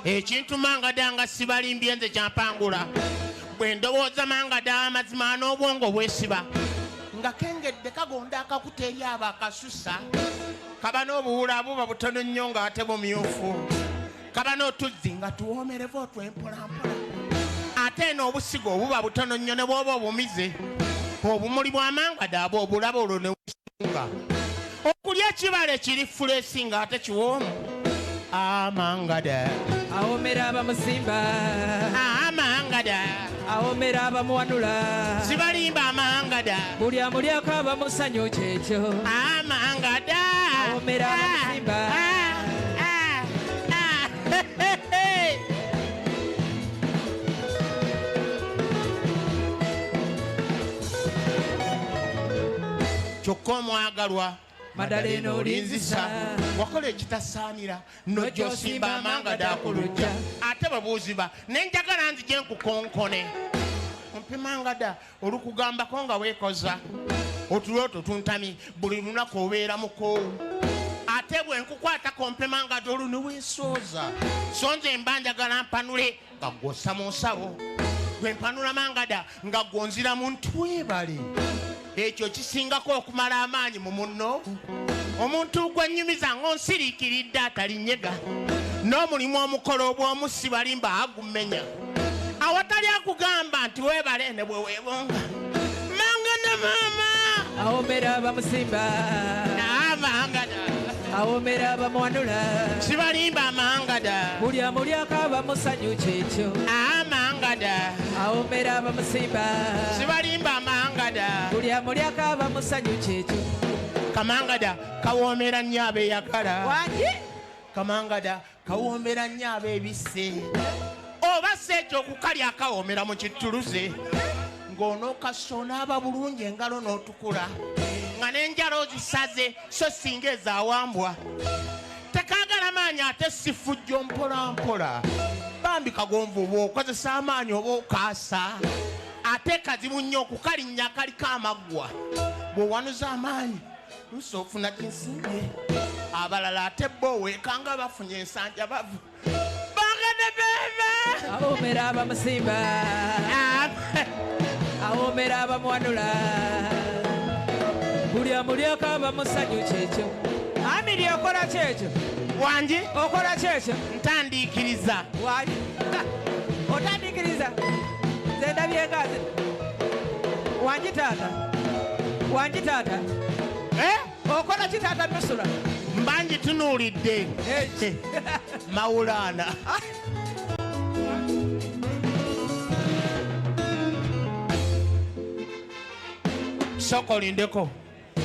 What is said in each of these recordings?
ekintu Mangada nga sibalimbye nze kyampangula bwe ndowooza Mangada amazima n'obwongo bwesiba nga kengedde kagonda akakuta eri abo akasusa kaba n'obuwula buba butono nnyo ng'ate bumyufu kaba n'otuzzi nga tuwoomerevu otwempolampola ate n'obusigo obuba butono nnyo ne bw'oba obumize obumuli bwa Mangada abo obulaba olwo ne busunga okulya ekibala ekiri fulesi ng'ate kiwoomu Mangada awomera abamusimba Mangada awomera abamuwanula sibalimba Mangada buli amulyako abamusanyu kyekyo Mangada awomera abamusimba kyokka omwagalwa Madalena olinzisa wakola ekitasaanira nojja osimba Mangada ku lujja ate babuuziba nenjagala nzije nkukonkone mpe Mangada olukugambako nga weekoza otuloto tuntami buli lunaku obeera mukoowu ate bwe nkukwatako mpe Mangada olwo ne weesooza so nze mba njagala mpanule nga gwossa mu nsabo bwe mpanula Mangada nga gonzira mu ntwebale ekyo kisingako okumala amaanyi mu munno omuntu gwennyumiza ng'onsiriikiridde atalinyega n'omulimu omukola obw'omussi balimba agumenya awatali akugamba nti weebale ne bwe weebonga Mangada maama awomera abamusimba Mangada awomera abamuwanula sibalimba Mangada buli amulyako abamusanyu kyekyo Mangada awomera abamusimba sibalimba Mangada buli amulyako abamusanyu kyekyo Kamangada kawoomera nnyo abeeyagala wangi Kamangada kawoomera nnyo abeebise oba si ekyo okukalya akawoomera mu kituluze ng'onookassa onaaba bulungi engalo n'otukula nga n'enjala ozisaze so singa ezaawambwa tekaagala maanyi ate si fujjo mpolampola bambi kagonvu oba okozesa amaanyi oba okaasa ate kazibu nnyo okukalinnya akaliko amaggwa bw'owanuza amaanyi lusa ofuna kinsinge abalala ate bo weekanga bafunye ensanja bavu Mangada beebe awomera abamusimba awomera abamuwanula buli amulyako abamusanyu kyekyo Amiri okola kyekyo wangi okola kyekyo ntandiikiriza wangi otandikiriza nze ndabyengaze wangi taata okola ki taata Nusura mbanji tunuulidde Mawulana soko lindeko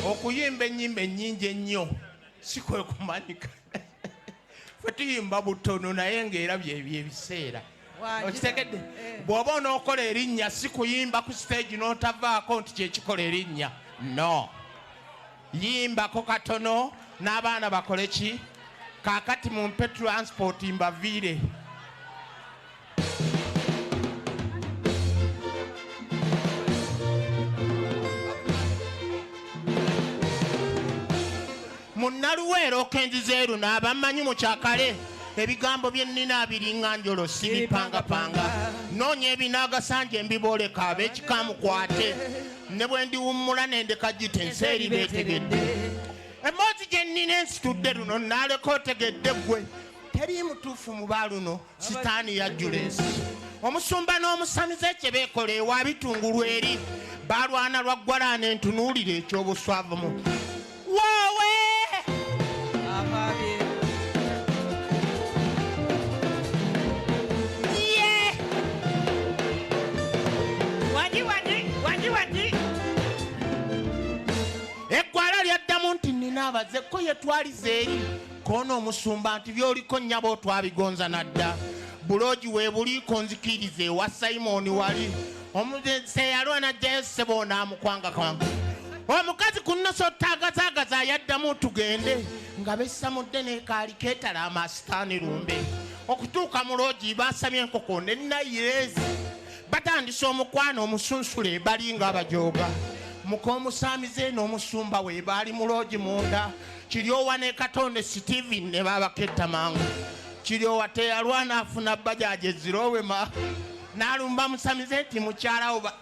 okuyimba ennyimba ennyingi ennyo si kwe kumanyika ffe tuyimba butono naye ng'era byebiseera okitegedde bw'oba onookola erinnya si kuyimba ku stage n'otavaako nti kyekikola erinnya no yimbako katono n'abaana bakole ki kaakati mumpe transport mbaviire munnaluweero okenzizeeru n'abamanyi mu kyakale ebigambo byennina abiringa njolo sibipangapanga noonya ebinaagasanja embibooleka ab'ekikamukwate ne bwe ndiwummula nendeka gite ensi eri beetegedde emboozi gye nnina ensitudde luno naaleka otegedde ggwe teri mutuufu mu baaluno sitaani yajjula ensi omusumba n'omusamize kye beekola ewa bitungulu eri baalwana lwa ggwalaana entunuulire eky'obuswavumu woowe eggwala lyaddamu nti nina abazekko yetwaliza eri koona omusumba nti byoliko nnyabo twabigonza nadda buloogi weebuliiko nzikiriza ewa Simoni wali omuze yalwa najjayo ssebo n'amukwanga omukazi ku nnaso ottaagazaagaza yaddamu tugende nga bessamudde n'ekaali keetala amasitaani lumbe okutuuka mu loogi baasabye enkoko ne nayireezi batandise omukwano omusunsula ebali nga abajooga mukomusaamize n'omusumba we baali mu loogi munda kiryowa ne Katonda Steven ne baabaketta mangu Kiryowa teyalwana afuna bajaji ezirowema n'alumba musamize nti mukyala oba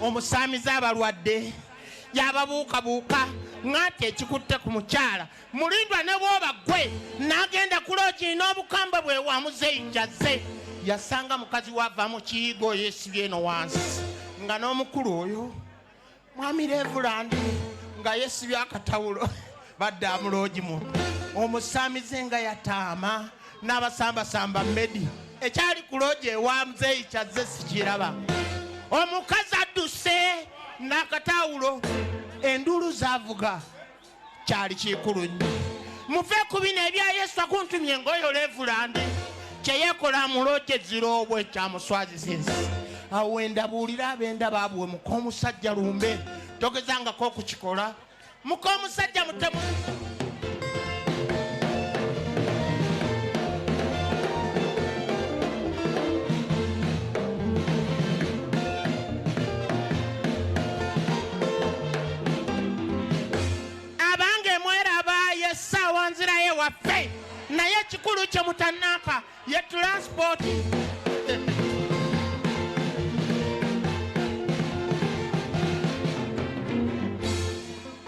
omusamize abalwadde yababuukabuuka ng'ate ekikutte ku mukyala mulindwa ne bw'oba ggwe n'agenda ku loogi n'obukamba bwe wamuzeeyijazze yasanga mukazi wava mu kiyigo yeesibye eno wansi nga n'omukulu oyo mwami Reverand nga yeesibye akatawulo badde amuloogi mu omusamize nga yataama n'abasambasamba medi ekyali ku loogi ewamuzeeyijazze sikiraba omukazi adduse n'akatawulo enduulu zaavuga kyali kikulu nnyo muve ku bino ebya Yesu akuntumye ng'oyo Reverand kyeyeekola mu loogi eziroobwe kyamuswazisinsi awo wendabuulira ab'enda baabwe muka omusajja lumbe togezangako okukikola muka omusajja mutemu nziraye waffe naye ekikulu kye mutannaaka ye transport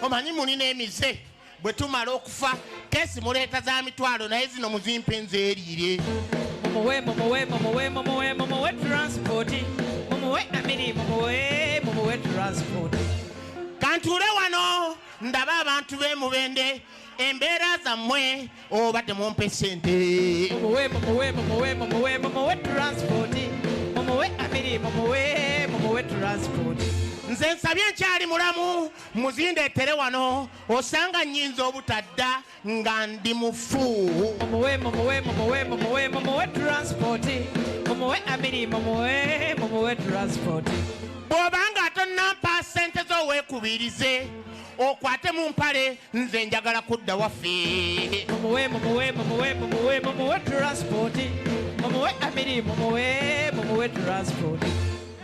omanyi mulina emize bwe tumala okufa kesi muleeta za mitwalo naye zino muzimpe nzeeriire mumuwe transport mumuwe amiri mumuwe transport kantuule wano ndaba abantu b'emubende embeera zammwe oba temumpe sente mumuwe transport mumuwe amiri mumuwe transport nze nsabye nkyali mulamu muzindeetere wano osanga nnyinza obutadda nga ndi mufu mumuwe transport mumuwe amiri mumuwe transport bw'obanga atonnampa sente z'oweekubirize okwate mu mpale nze njagala kudda waffe mumuwe transport mumuwe amiri mumuwe transport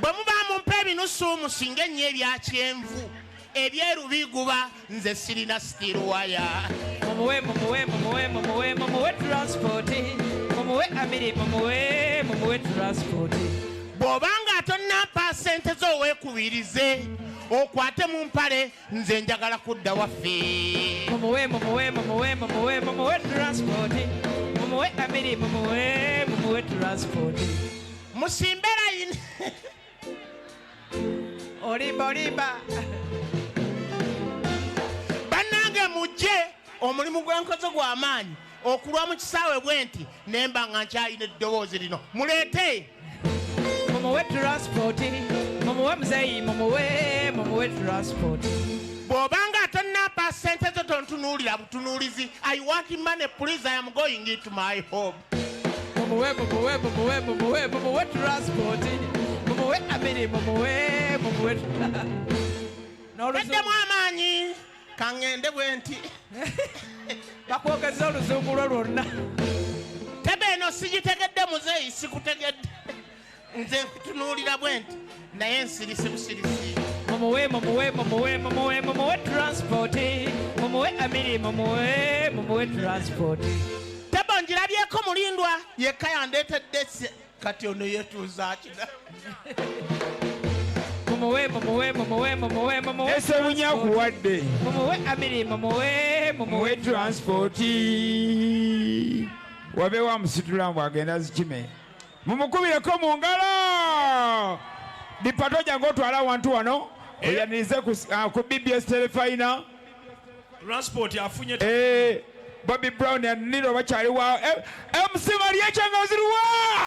bwe muba mumpa ebinusu musinga ennyo ebya kyenvu ebyeru biguba nze sirina sitiruwaya mumuwe transport mumuwe amiri mumuwe transport bw'obanga atonnampa sente z'oweekubirize okwate mu mpale nze njagala kudda waffe mumuwe transport mumuwe amiri mumuwe transport musimbe layini olimba bannange mujje omulimu gwenkoze gw'amaanyi okulwa mu kisaawe bwe nti nemba nga nkyalina eddoboozi lino muleete mumuwe transport mumuwe muzeeyi mumuwe transport bw'obanga atonnampa sente zo tontunuulira butunuulizi I want money please I am going into my home mumuwe transport mumuwe amiri mumuwe eddemu amaanyi kaŋŋende bwe nti bakwogeza oluzungu lwo lwonna tebe eno sigitegedde muzeeyi sikutegedde nze nkutunuulira bwe nti naye nsirisi busirisi mumuwe transport mumuwe amiri mumuwe transport tebo ngirabyeko mulindwa yekka yandeetedde kati ono yeetuuza kina ese bunyakuwadde mumuwe amiri mumuwe transport wabe wamusitula mbw agenda zikime mumukubireko mu ngalo dipato jangu otwala wantu wano oyanirize ku BBS Telefina transport afunye Bobby Brown yaniro bakyali wa MC Maria Changaziruwa